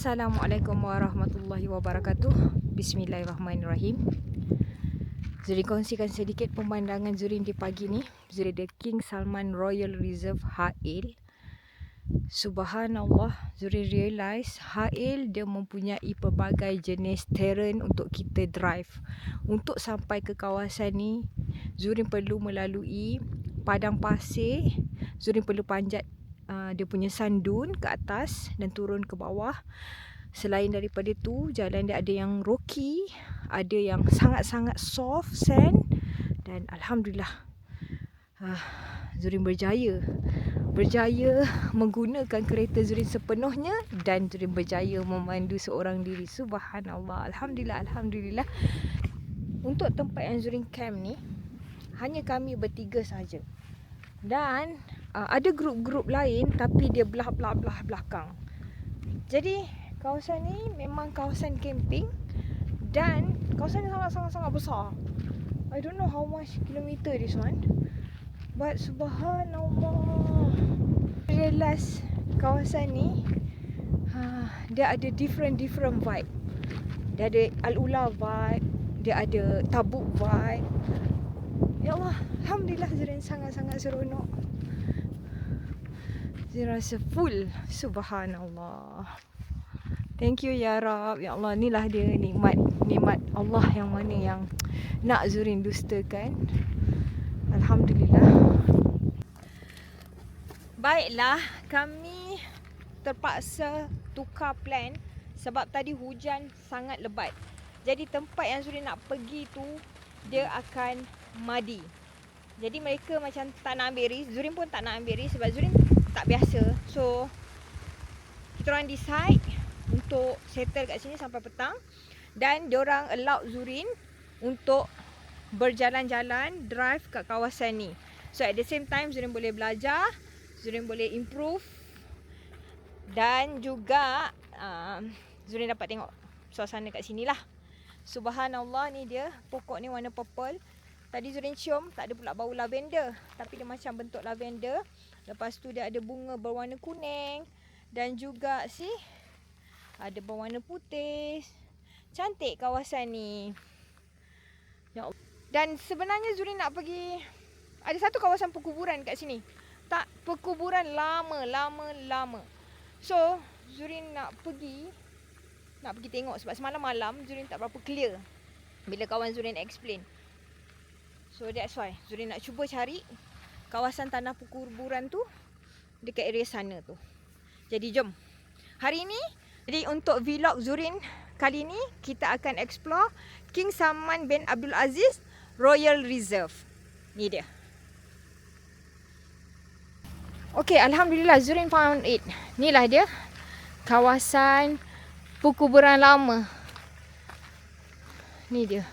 Assalamualaikum warahmatullahi wabarakatuh. Bismillahirrahmanirrahim. Zurin kongsikan sedikit pemandangan Zurin di pagi ni. Zurin The King Salman Royal Reserve Ha'il. Subhanallah, Zurin realise Ha'il dia mempunyai pelbagai jenis terrain untuk kita drive. Untuk sampai ke kawasan ni, Zurin perlu melalui padang pasir. Zurin perlu panjat dia punya sandun ke atas dan turun ke bawah. Selain daripada tu, jalan dia ada yang rocky, ada yang sangat-sangat soft sand. Dan Alhamdulillah, Zurin berjaya menggunakan kereta Zurin sepenuhnya. Dan Zurin berjaya memandu seorang diri. Subhanallah, Alhamdulillah. Untuk tempat yang Zurin camp ni, hanya kami bertiga saja. Dan ada grup-grup lain, tapi dia belah belakang. Jadi kawasan ni memang kawasan camping. Dan kawasan ni sangat-sangat besar. I don't know how much kilometer this one, but subhanallah, realize kawasan ni dia ada different vibe. Dia ada Al-Ula vibe, dia ada Tabuk vibe. Ya Allah, Alhamdulillah, Zurin sangat-sangat seronok. Zurin rasa full. Subhanallah. Thank you ya Rab. Ya Allah, inilah dia nikmat Allah yang mana yang nak Zurin dustakan. Alhamdulillah. Baiklah, kami terpaksa tukar plan sebab tadi hujan sangat lebat. Jadi tempat yang Zurin nak pergi tu, dia akan muddy. Jadi mereka macam tak nak ambil risk. Zurin pun tak nak ambil risk sebab Zurin tak biasa. So kita orang decide untuk settle kat sini sampai petang. Dan diorang allow Zurin untuk berjalan-jalan, drive kat kawasan ni. So at the same time, Zurin boleh belajar, Zurin boleh improve. Dan juga Zurin dapat tengok suasana kat sini lah. Subhanallah, ni dia pokok ni warna purple. Tadi Zurin cium, tak ada pula bau lavender, tapi dia macam bentuk lavender. Lepas tu dia ada bunga berwarna kuning. Dan juga ada berwarna putih. Cantik kawasan ni. Ya Allah. Dan sebenarnya Zurin nak pergi, ada satu kawasan perkuburan kat sini. Tak, perkuburan lama. So Zurin nak pergi tengok sebab semalam malam Zurin tak berapa clear bila kawan Zurin explain. So that's why Zurin nak cuba cari kawasan tanah perkuburan tu dekat area sana tu. Jadi jom. Hari ni, jadi untuk vlog Zurin kali ni, kita akan explore King Salman bin Abdul Aziz Royal Reserve. Ni dia. Okay, Alhamdulillah, Zurin found it. Inilah dia, kawasan perkuburan lama. Ni dia.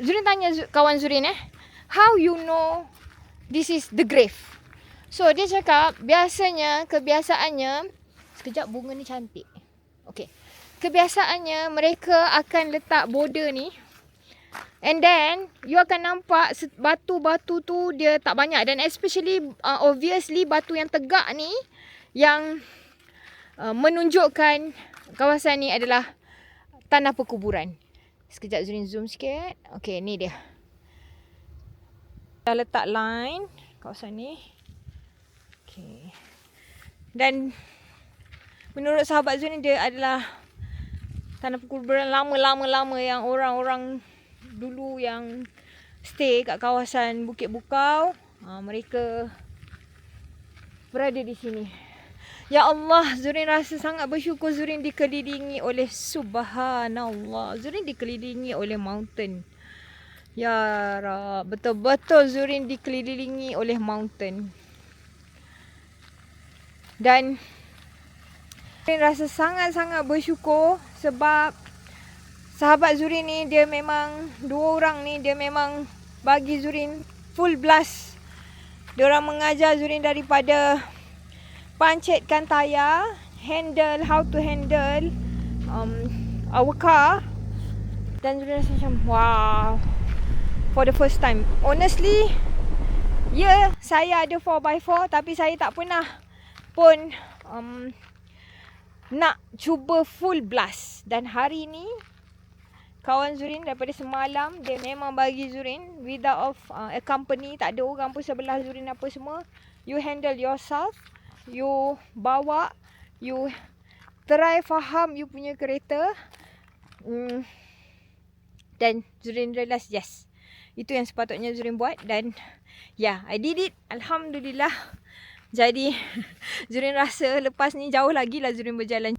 Zurin tanya kawan Zurin, how you know this is the grave? So dia cakap kebiasaannya, sekejap, bunga ni cantik. Okay. Kebiasaannya mereka akan letak border ni. And then you akan nampak batu-batu tu dia tak banyak. Dan especially obviously batu yang tegak ni yang menunjukkan kawasan ni adalah tanah perkuburan. Sekejap Zurin zoom sikit. Okay, ni dia. Dah letak line kawasan ni. Okay. Dan menurut sahabat Zurin, dia adalah tanah perkuburan lama yang orang-orang dulu yang stay kat kawasan Bukit Bukau, mereka berada di sini. Ya Allah, Zurin rasa sangat bersyukur Zurin dikelilingi oleh subhanallah. Zurin dikelilingi oleh mountain. Ya Rab, betul-betul Zurin dikelilingi oleh mountain. Dan Zurin rasa sangat-sangat bersyukur sebab sahabat Zurin ni, dia memang, dua orang ni, dia memang bagi Zurin full blast. Diorang mengajar Zurin daripada pancitkan tayar, how to handle our car. Dan Zurin rasa macam wow, for the first time. Honestly, saya ada 4x4 tapi saya tak pernah pun nak cuba full blast. Dan hari ni kawan Zurin daripada semalam, dia memang bagi Zurin without a company, tak ada orang pun sebelah Zurin apa semua. You handle yourself, you bawa, you try faham you punya kereta. Dan Zurin realise yes, itu yang sepatutnya Zurin buat. Dan yeah, I did it. Alhamdulillah. Jadi Zurin rasa lepas ni jauh lagi lah Zurin berjalan.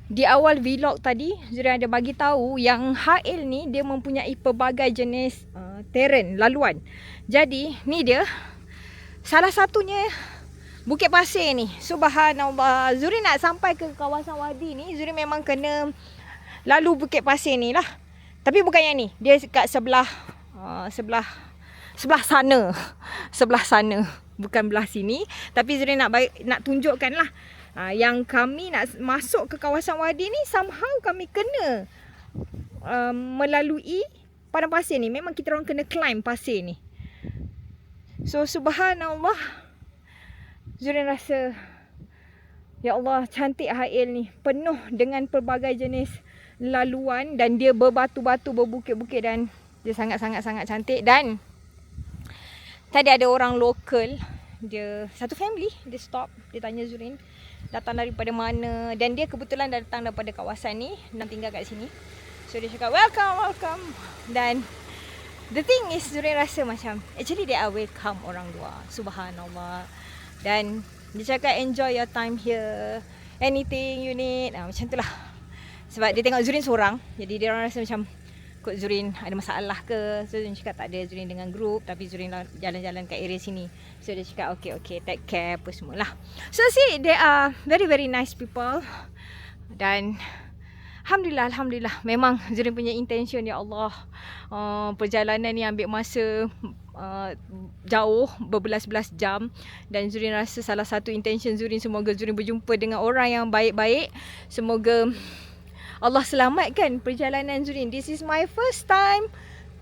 Di awal vlog tadi Zurin ada bagi tahu yang HL ni dia mempunyai pelbagai jenis terrain, laluan. Jadi ni dia salah satunya Bukit Pasir ni. Subhanallah. Zurin nak sampai ke kawasan Wadi ni, Zurin memang kena lalu Bukit Pasir ni lah. Tapi bukan yang ni. Dia kat sebelah sana. Sebelah sana. Bukan belah sini. Tapi Zurin nak tunjukkan lah. Yang kami nak masuk ke kawasan Wadi ni, somehow kami kena melalui padang pasir ni. Memang kita orang kena climb pasir ni. So subhanallah, Zurin rasa ya Allah, cantik HL ni. Penuh dengan pelbagai jenis laluan dan dia berbatu-batu, berbukit-bukit dan dia sangat-sangat cantik. Dan tadi ada orang lokal, dia satu family, dia stop, dia tanya Zurin datang daripada mana, dan dia kebetulan datang daripada kawasan ni dan tinggal kat sini. So dia cakap welcome. Dan the thing is, Zurin rasa macam actually they are welcome orang luar. Subhanallah. Dan dia cakap enjoy your time here, anything you need, macam tu lah. Sebab dia tengok Zurin seorang, jadi dia orang rasa macam kot Zurin ada masalah ke. So Zurin cakap tak ada, Zurin dengan group, tapi Zurin jalan-jalan kat area sini. So dia cakap okay, take care apa semualah. So see, they are very nice people. Dan Alhamdulillah, memang Zurin punya intention, ya Allah, perjalanan ni ambil masa jauh, berbelas-belas jam. Dan Zurin rasa salah satu intention Zurin, semoga Zurin berjumpa dengan orang yang baik-baik. Semoga Allah selamatkan perjalanan Zurin. This is my first time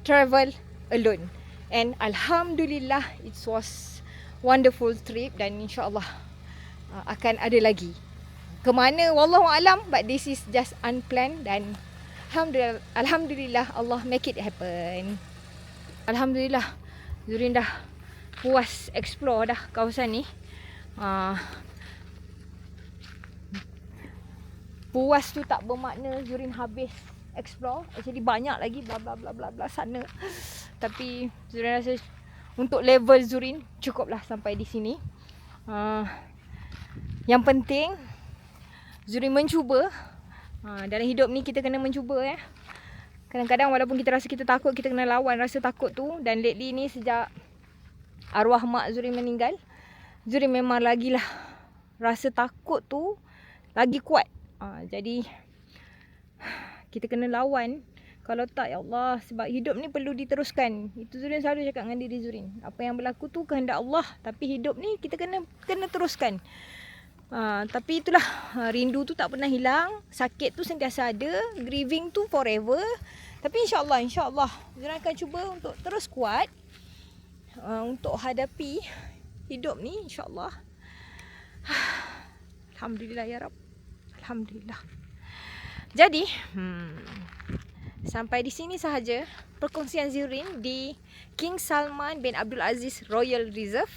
travel alone. And Alhamdulillah, it was wonderful trip. Dan insyaAllah akan ada lagi. Kemana wallahualam, but this is just unplanned. Dan Alhamdulillah Allah make it happen. Alhamdulillah Zurin dah puas explore dah kawasan ni. Puas tu tak bermakna Zurin habis explore. Actually banyak lagi bla sana. Tapi Zurin rasa untuk level Zurin cukuplah sampai di sini. Yang penting Zurin mencuba. Dalam hidup ni kita kena mencuba ya. Kadang-kadang walaupun kita rasa kita takut, kita kena lawan rasa takut tu. Dan lately ni sejak arwah mak Zurin meninggal, Zurin memang lagilah rasa takut tu lagi kuat. Jadi kita kena lawan. Kalau tak, ya Allah, sebab hidup ni perlu diteruskan. Itu Zurin selalu cakap dengan diri Zurin. Apa yang berlaku tu kehendak Allah, tapi hidup ni kita kena teruskan. Tapi itulah, rindu tu tak pernah hilang, sakit tu sentiasa ada, grieving tu forever. Tapi insyaAllah Zurin akan cuba untuk terus kuat, untuk hadapi hidup ni, insyaAllah. Alhamdulillah ya Rabb. Alhamdulillah. Jadi sampai di sini sahaja perkongsian Zurin di King Salman bin Abdul Aziz Royal Reserve.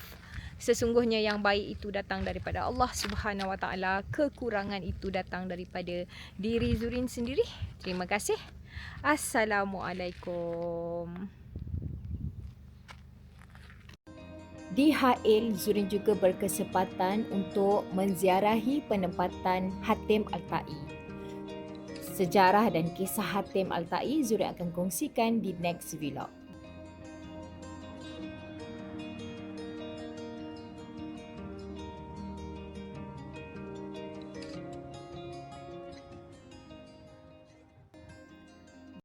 Sesungguhnya yang baik itu datang daripada Allah Subhanahu Wa Taala, kekurangan itu datang daripada diri Zurin sendiri. Terima kasih. Assalamualaikum. Di HL, Zurin juga berkesempatan untuk menziarahi penempatan Hatim Al-Tai. Sejarah dan kisah Hatim Al-Tai Zurin akan kongsikan di next vlog.